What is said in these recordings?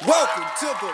Welcome to the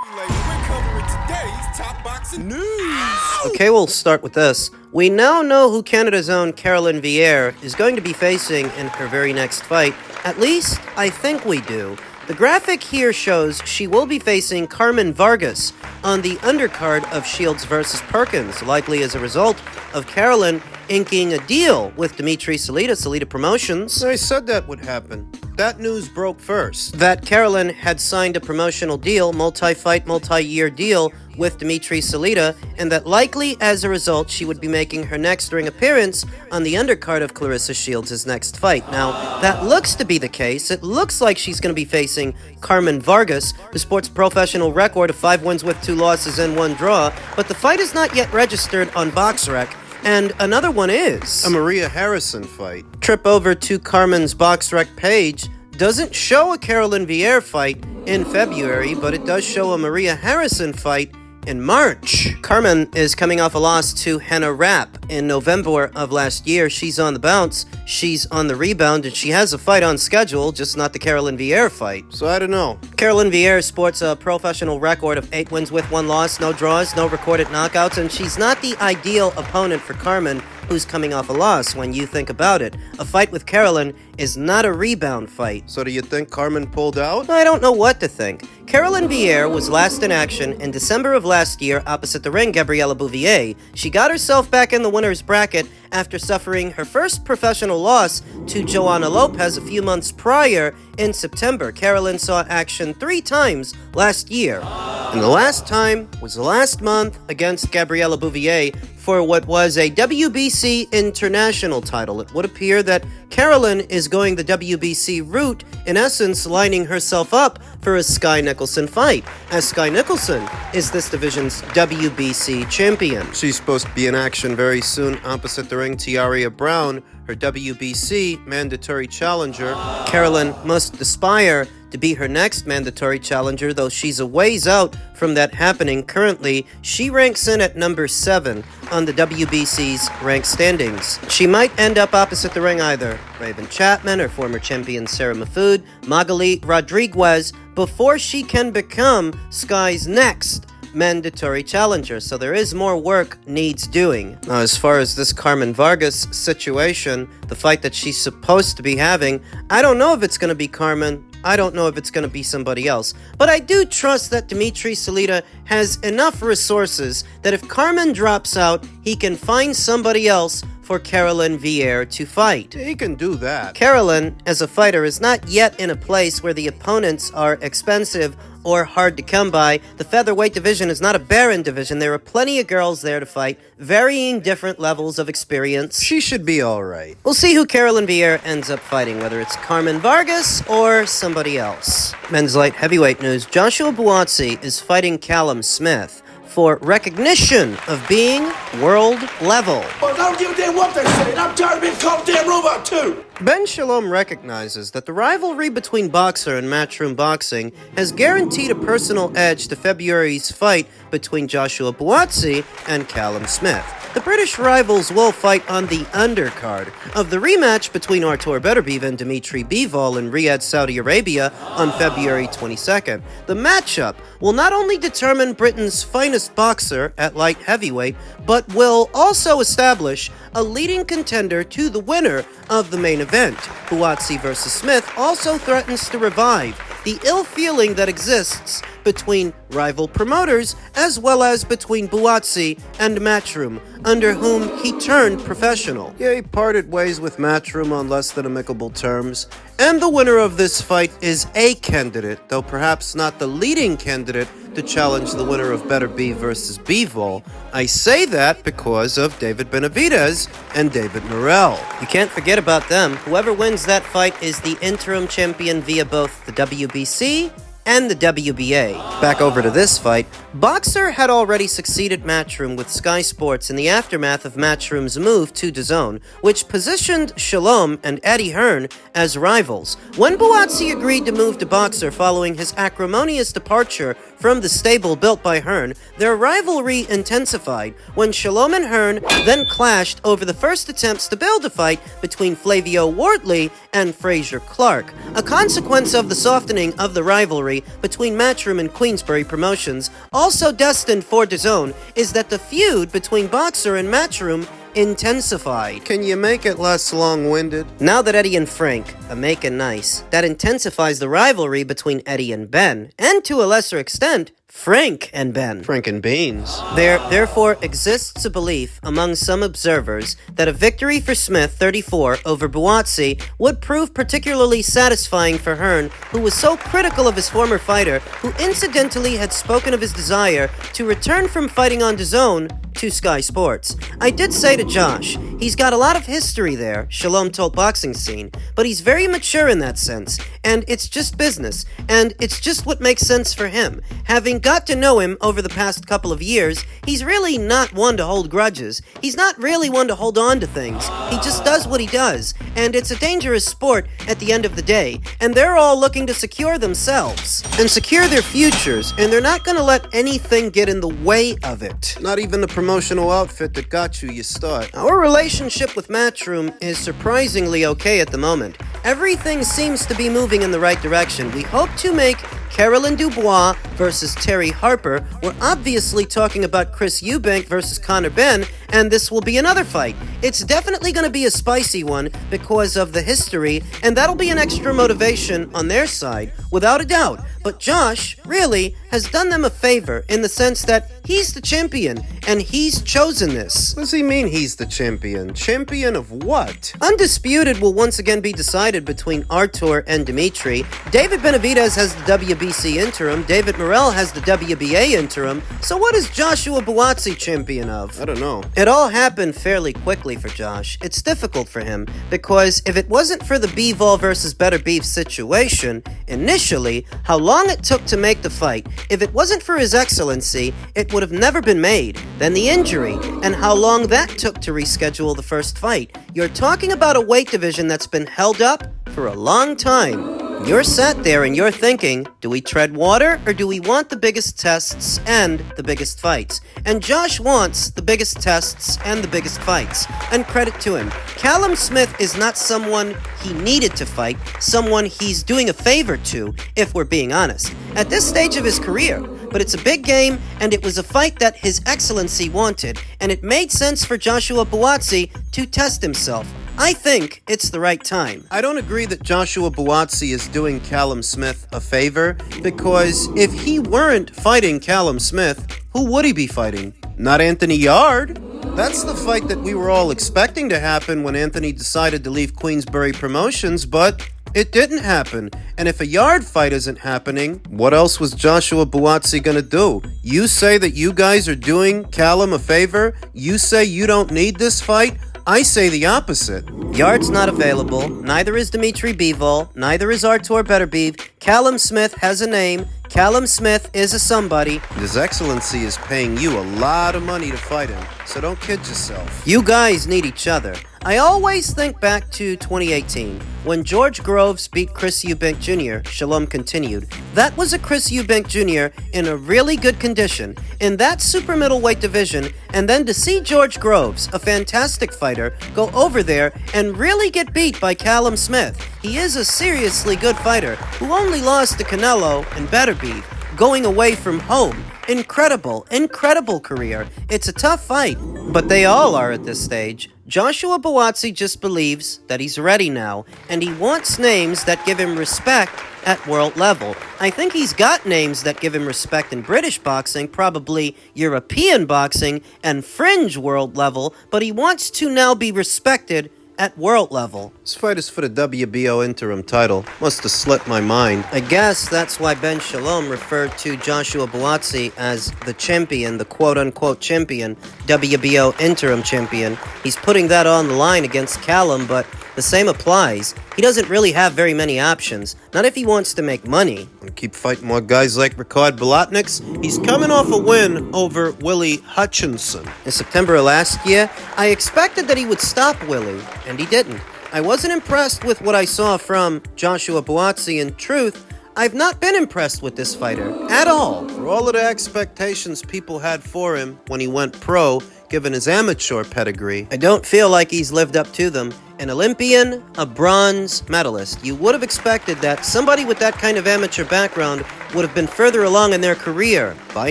relay. We're covering today's top boxing news. Okay, we'll start with this. We now know who Canada's own Caroline Veyre is going to be facing in her very next fight. At least, I think we do. The graphic here shows she will be facing Carmen Vargas on the undercard of Shields vs. Perkins, likely as a result of Caroline inking a deal with Dimitri Salita Promotions. I said that would happen. That news broke first. That Caroline had signed a promotional deal, multi-fight, multi-year deal with Dimitri Salita, and that likely as a result she would be making her next ring appearance on the undercard of Clarissa Shields' next fight. Now, that looks to be the case. It looks like she's going to be facing Carmen Vargas, who sports a professional record of 5 wins with 2 losses and 1 draw, but the fight is not yet registered on BoxRec. And another one is a Maria Harrison fight. Trip over to Carmen's BoxRec page. Doesn't show a Caroline Veyre fight in February, but it does show a Maria Harrison fight in March. Carmen is coming off a loss to Hannah Rapp in November of last year. She's on the bounce, she's on the rebound, and she has a fight on schedule, just not the Caroline Veyre fight. So I don't know. Caroline Veyre sports a professional record of 8 wins with 1 loss, no draws, no recorded knockouts, and she's not the ideal opponent for Carmen, who's coming off a loss when you think about it. A fight with Caroline is not a rebound fight. So do you think Carmen pulled out? I don't know what to think. Caroline Veyre was last in action in December of last year opposite the ring Gabriela Bouvier. She got herself back in the winner's bracket after suffering her first professional loss to Joanna Lopez a few months prior in September. Caroline saw action 3 times last year. And the last time was last month against Gabriela Bouvier for what was a WBC international title. It would appear that Caroline is going the WBC route, in essence lining herself up for a Skye Nicholson fight, as Skye Nicholson is this division's WBC champion. She's supposed to be in action very soon opposite the ring Tiaria Brown, her WBC mandatory challenger. Caroline must aspire to be her next mandatory challenger, though she's a ways out from that happening. Currently, she ranks in at number 7 on the WBC's rank standings. She might end up opposite the ring either Raven Chapman or former champion Sarah Mahfoud, Magali Rodriguez, before she can become Skye's next mandatory challenger, so there is more work needs doing. Now, as far as this Carmen Vargas situation, the fight that she's supposed to be having, I don't know if it's going to be Carmen. I don't know if it's going to be somebody else. But I do trust that Dimitri Salita has enough resources that if Carmen drops out, he can find somebody else for Caroline Veyre to fight. He can do that. Caroline, as a fighter, is not yet in a place where the opponents are expensive or hard to come by. The featherweight division is not a barren division. There are plenty of girls there to fight, varying different levels of experience. She should be alright. We'll see who Caroline Veyre ends up fighting, whether it's Carmen Vargas or somebody else. Men's light heavyweight news. Joshua Buatsi is fighting Callum Smith for recognition of being world level. But I don't give a damn what they're saying. I'm tired of being called a damn robot too. Ben Shalom recognizes that the rivalry between Boxer and Matchroom Boxing has guaranteed a personal edge to February's fight between Joshua Buatsi and Callum Smith. The British rivals will fight on the undercard of the rematch between Artur Beterbiev and Dimitri Bivol in Riyadh, Saudi Arabia on February 22nd. The matchup will not only determine Britain's finest boxer at light heavyweight, but will also establish a leading contender to the winner of the main event. Buatsi vs. Smith also threatens to revive the ill feeling that exists between rival promoters as well as between Buatsi and Matchroom, under whom he turned professional. Yeah, he parted ways with Matchroom on less than amicable terms, and the winner of this fight is a candidate, though perhaps not the leading candidate, to challenge the winner of Beterbiev vs. Bivol. I say that because of David Benavidez and David Morrell. You can't forget about them. Whoever wins that fight is the interim champion via both the WBC and the WBA. Back over to this fight. Boxer had already succeeded Matchroom with Sky Sports in the aftermath of Matchroom's move to DAZN, which positioned Shalom and Eddie Hearn as rivals. When Buatsi agreed to move to Boxer following his acrimonious departure from the stable built by Hearn, their rivalry intensified when Shalom and Hearn then clashed over the first attempts to build a fight between Flavio Wortley and Fraser Clark. A consequence of the softening of the rivalry between Matchroom and Queensberry Promotions, also destined for DAZN, is that the feud between Boxer and Matchroom intensified. Can you make it less long-winded? Now that Eddie and Frank are making nice, that intensifies the rivalry between Eddie and Ben, and to a lesser extent, Frank and Ben. Frank and Beans. There therefore exists a belief among some observers that a victory for Smith 34 over Buatsi would prove particularly satisfying for Hearn, who was so critical of his former fighter, who incidentally had spoken of his desire to return from fighting on DAZN to Sky Sports. I did say to Josh, he's got a lot of history there, Shalom told Boxing Scene, but he's very mature in that sense, and it's just business, and it's just what makes sense for him. Having got to know him over the past couple of years, he's really not one to hold grudges. He's not really one to hold on to things. He just does what he does, and it's a dangerous sport at the end of the day, and they're all looking to secure themselves and secure their futures, and they're not going to let anything get in the way of it. Not even the promotional outfit that got you your start. Our relationship with Matchroom is surprisingly okay at the moment. Everything seems to be moving in the right direction. We hope to make Caroline Dubois versus Terry Harper. We're obviously talking about Chris Eubank versus Conor Benn, and this will be another fight. It's definitely going to be a spicy one because of the history, and that'll be an extra motivation on their side, without a doubt. But Josh, really, has done them a favor in the sense that he's the champion, and he's chosen this. What does he mean he's the champion? Champion of what? Undisputed will once again be decided between Artur and Dimitri. David Benavidez has the WBC interim. David Morrell has the WBA interim. So what is Joshua Buatsi champion of? I don't know. It all happened fairly quickly for Josh. It's difficult for him because if it wasn't for the Bivol versus Beterbiev situation, initially, how long it took to make the fight, if it wasn't for his excellency, it would have never been made. Then the injury, and how long that took to reschedule the first fight. You're talking about a weight division that's been held up for a long time. You're sat there and you're thinking, do we tread water or do we want the biggest tests and the biggest fights? And Josh wants the biggest tests and the biggest fights. And credit to him. Callum Smith is not someone he needed to fight, someone he's doing a favor to, if we're being honest, at this stage of his career. But it's a big game, and it was a fight that His Excellency wanted, and it made sense for Joshua Buatsi to test himself. I think it's the right time. I don't agree that Joshua Buatsi is doing Callum Smith a favor, because if he weren't fighting Callum Smith, who would he be fighting? Not Anthony Yard. That's the fight that we were all expecting to happen when Anthony decided to leave Queensberry Promotions, but it didn't happen. And if a Yard fight isn't happening, what else was Joshua Buatsi gonna do? You say that you guys are doing Callum a favor? You say you don't need this fight? I say the opposite. Yard's not available, neither is Dimitri Bivol, neither is Artur Beterbiev. Callum Smith has a name. Callum Smith is a somebody. His Excellency is paying you a lot of money to fight him, so don't kid yourself. You guys need each other. I always think back to 2018, when George Groves beat Chris Eubank Jr., Shalom continued. That was a Chris Eubank Jr. in a really good condition, in that super middleweight division, and then to see George Groves, a fantastic fighter, go over there and really get beat by Callum Smith. He is a seriously good fighter, who only lost to Canelo and Beterbiev, going away from home. Incredible career. It's a tough fight, but they all are at this stage. Joshua Buatsi just believes that he's ready now, and he wants names that give him respect at world level. I think he's got names that give him respect in British boxing, probably European boxing, and fringe world level, but he wants to now be respected at world level. This fight is for the WBO interim title. Must have slipped my mind. I guess that's why Ben Shalom referred to Joshua Buatsi as the champion, the quote-unquote champion, WBO interim champion. He's putting that on the line against Callum, but The same applies. He doesn't really have very many options, not if he wants to make money. And keep fighting more guys like Ricard Bolotniks. He's coming off a win over Willie Hutchinson. In September of last year, I expected that he would stop Willie, and he didn't. I wasn't impressed with what I saw from Joshua Buatsi. In truth, I've not been impressed with this fighter at all. For all of the expectations people had for him when he went pro, given his amateur pedigree, I don't feel like he's lived up to them. An Olympian, a bronze medalist. You would have expected that somebody with that kind of amateur background would have been further along in their career by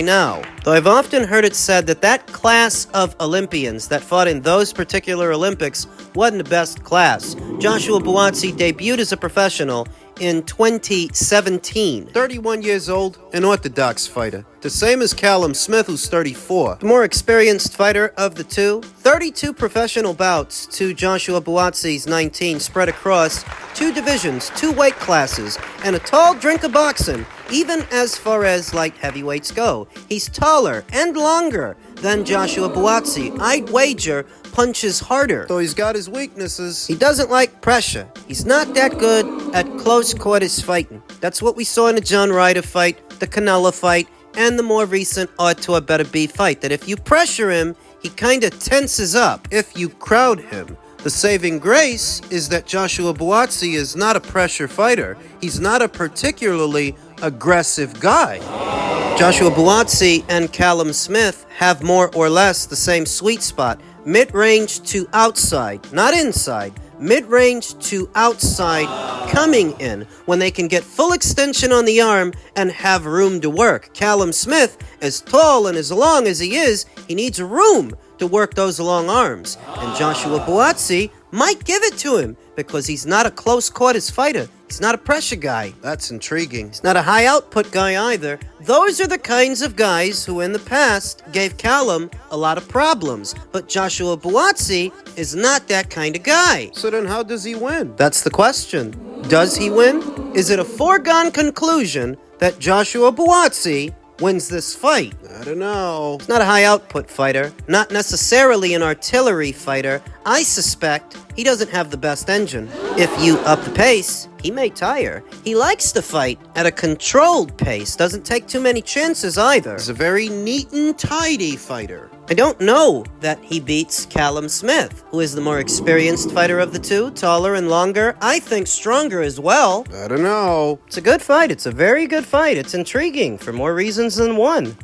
now. Though I've often heard it said that that class of Olympians that fought in those particular Olympics wasn't the best class. Joshua Buatsi debuted as a professional in 2017. 31 years old, an orthodox fighter. The same as Callum Smith, who's 34. The more experienced fighter of the two, 32 professional bouts to Joshua Buatsi's 19 spread across 2 divisions, 2 weight classes, and a tall drink of boxing, even as far as light heavyweights go. He's taller and longer than Joshua Buatsi. I'd wager punches harder. Though he's got his weaknesses. He doesn't like pressure. He's not that good at close quarters fighting. That's what we saw in the John Ryder fight, the Canelo fight, and the more recent Artur Beterbiev fight, that if you pressure him, he kinda tenses up. If you crowd him. The saving grace is that Joshua Buatsi is not a pressure fighter. He's not a particularly aggressive guy. Joshua Buatsi and Callum Smith have more or less the same sweet spot. Mid-range to outside, not inside. Mid-range to outside coming in when they can get full extension on the arm and have room to work. Callum Smith, as tall and as long as he is, he needs room to work those long arms. And Joshua Buatsi might give it to him because he's not a close quarters fighter. He's not a pressure guy. That's intriguing. He's not a high output guy either. Those are the kinds of guys who in the past gave Callum a lot of problems. But Joshua Buatsi is not that kind of guy. So then how does he win? That's the question. Does he win? Is it a foregone conclusion that Joshua Buatsi wins this fight? I don't know. He's not a high output fighter, not necessarily an artillery fighter. I suspect he doesn't have the best engine. If you up the pace, he may tire. He likes to fight at a controlled pace, doesn't take too many chances either. He's a very neat and tidy fighter. I don't know that he beats Callum Smith, who is the more experienced fighter of the two, taller and longer, I think stronger as well. I don't know. It's a good fight. It's a very good fight. It's intriguing for more reasons than one.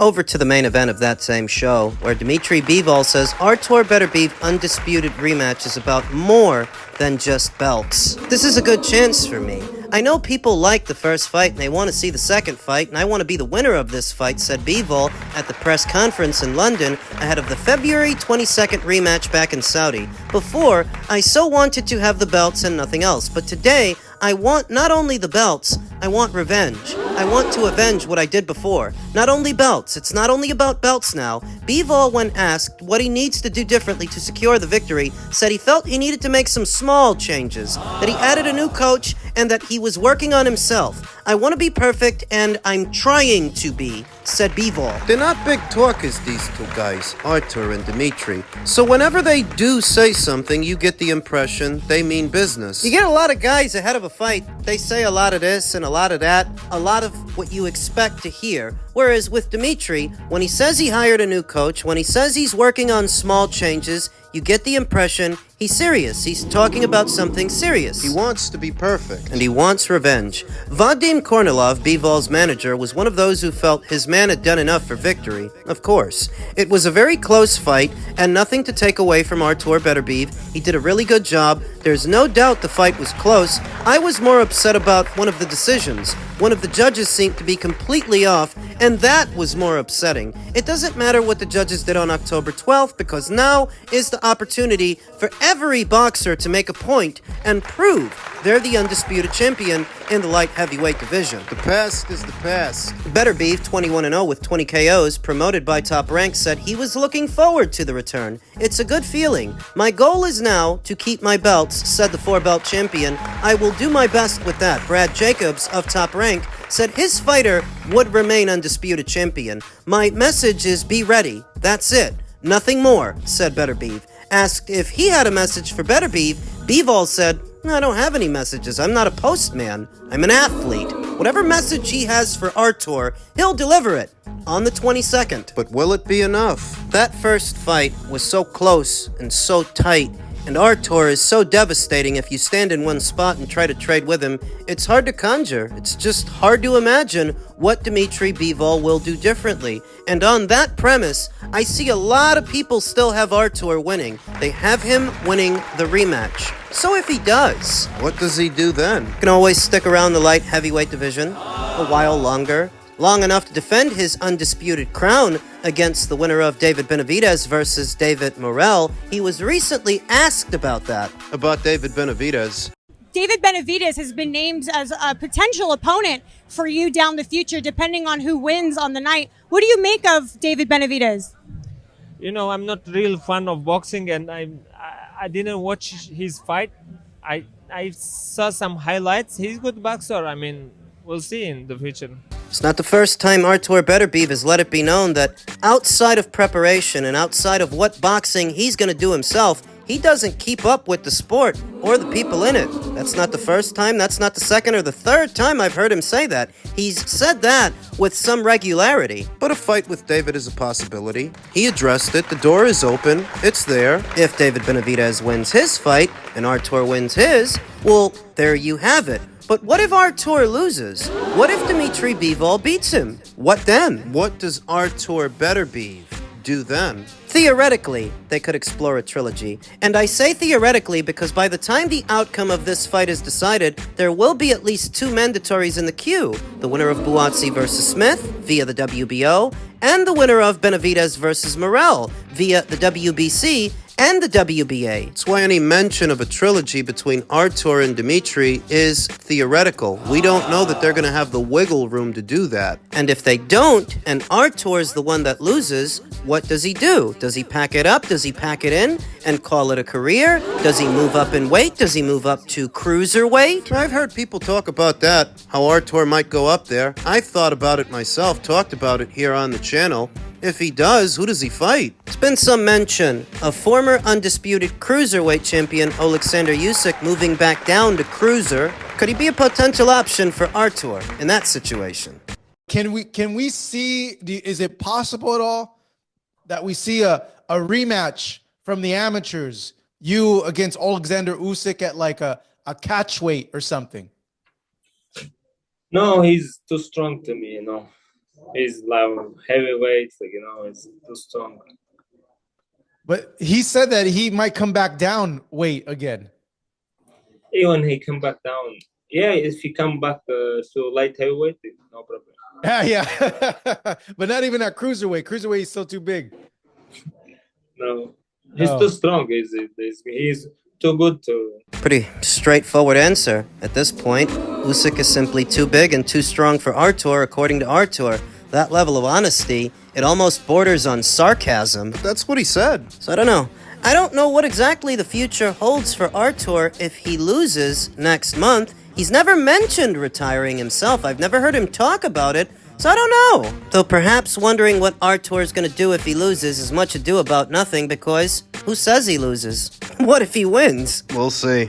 Over to the main event of that same show, where Dmitry Bivol says Artur Beterbiev undisputed rematch is about more than just belts. This is a good chance for me. I know people like the first fight and they want to see the second fight, and I want to be the winner of this fight, said Bivol at the press conference in London ahead of the February 22nd rematch back in Saudi. Before, I so wanted to have the belts and nothing else, but today, I want not only the belts, I want revenge. I want to avenge what I did before. Not only belts, it's not only about belts now. Bivol, when asked what he needs to do differently to secure the victory, said he felt he needed to make some small changes, that he added a new coach, and that he was working on himself. I want to be perfect, and I'm trying to be, said Bivol. They're not big talkers, these two guys, Artur and Dmitry. So whenever they do say something, you get the impression they mean business. You get a lot of guys ahead of a fight. They say a lot of this and a lot of that, a lot of what you expect to hear. Whereas with Dmitry, when he says he hired a new coach, when he says he's working on small changes, you get the impression he's serious. He's talking about something serious. He wants to be perfect. And he wants revenge. Vadim Kornilov, Bivol's manager, was one of those who felt his man had done enough for victory. Of course. It was a very close fight, and nothing to take away from Artur Beterbiev. He did a really good job. There's no doubt the fight was close. I was more upset about one of the decisions. One of the judges seemed to be completely off, and that was more upsetting. It doesn't matter what the judges did on October 12th, because now is the opportunity for every boxer to make a point and prove they're the undisputed champion in the light heavyweight division. The past is the past. Beterbiev, 21-0 with 20 KOs, promoted by Top Rank, said he was looking forward to the return. It's a good feeling. My goal is now to keep my belts, said the 4-belt champion. I will do my best with that. Brad Jacobs of Top Rank said his fighter would remain undisputed champion. My message is be ready. That's it. Nothing more, said Beterbiev. Asked if he had a message for Beterbiev, Bivol said, I don't have any messages. I'm not a postman. I'm an athlete. Whatever message he has for Artur, he'll deliver it on the 22nd. But will it be enough? That first fight was so close and so tight, and Artur is so devastating if you stand in one spot and try to trade with him, it's hard to conjure. It's just hard to imagine what Dmitry Bivol will do differently. And on that premise, I see a lot of people still have Artur winning. They have him winning the rematch. So if he does, What does he do then? he can always stick around the light heavyweight division a while longer. Long enough to defend his undisputed crown against the winner of David Benavidez versus David Morrell. He was recently asked about that. About David Benavidez. David Benavidez has been named as a potential opponent for you down the future, depending on who wins on the night. What do you make of David Benavidez? You know, I'm not real fan of boxing, and I didn't watch his fight. I saw some highlights. He's a good boxer. I mean, we'll see in the future. It's not the first time Artur Beterbiev has let it be known that outside of preparation and outside of what boxing he's going to do himself, he doesn't keep up with the sport or the people in it. That's not the first time, that's not the second or the third time I've heard him say that. He's said that with some regularity. But a fight with David is a possibility. He addressed it. The door is open. It's there. If David Benavidez wins his fight and Artur wins his, well, there you have it. But what if Artur loses? What if Dmitry Bivol beats him? What then? What does Artur Beterbiev do then? Theoretically, they could explore a trilogy. And I say theoretically because by the time the outcome of this fight is decided, there will be at least two mandatories in the queue. The winner of Buatsi versus Smith via the WBO, and the winner of Benavidez versus Morrell via the WBC and the WBA. That's why any mention of a trilogy between Artur and Dmitry is theoretical. We don't know that they're going to have the wiggle room to do that. And if they don't, and Artur's the one that loses, what does he do? Does he pack it up? Does he pack it in and call it a career? Does he move up in weight? Does he move up to cruiserweight? I've heard people talk about that, how Artur might go up there. I've thought about it myself, talked about it here on the channel. If he does, who does he fight? There's been some mention of former undisputed cruiserweight champion Alexander Usyk moving back down to cruiser. Could he be a potential option for Artur in that situation? Can we see? Is it possible at all that we see a rematch from the amateurs? You against Alexander Usyk at like a catch weight or something? No, he's too strong to me, you know. He's like heavyweight, like, you know, he's too strong. But he said that he might come back down weight again. Even he come back down, yeah. If he come back to light heavyweight, no problem. Yeah, but not even at cruiserweight. Cruiserweight is still too big. No, he's too strong. He's too good to. Pretty straightforward answer. At this point, Usyk is simply too big and too strong for Artur, according to Artur. That level of honesty, it almost borders on sarcasm. That's what he said. So I don't know. I don't know what exactly the future holds for Artur if he loses next month. He's never mentioned retiring himself. I've never heard him talk about it, so I don't know. Though perhaps wondering what Artur is going to do if he loses is much ado about nothing, because who says he loses? What if he wins? We'll see.